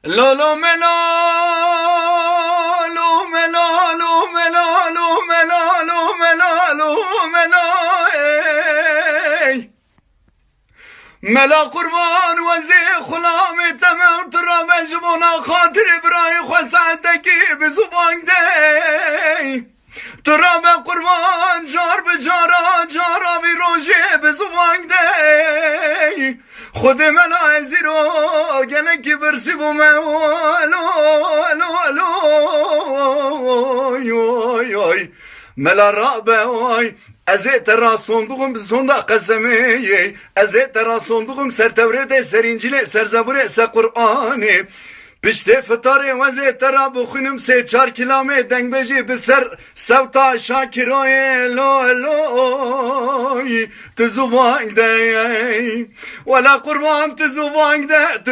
لا لا ملا لو ملا لو ملا لو ملا لو ملا لو ملا ملا قربان وزي خلامي تمام ترى مجبونا خاطر براي خسعتكي بزبان دي ترى قربان جار بجارا جارا بروجي بزبان دي خود من عزیرو گله کی برسی بو مولو الو الو yoy yoy ملا رابه oy ازت را sondugum sonda قسمی ازت را sondugum ser tevrede ser incile ser zabure ser Kur'ani Pişte fıtarı vaziyet tera bukhunum se 4 kilometre dengbeji biser sevta şakiroye lo lo tuzuvang de wala kurban tuzuvang de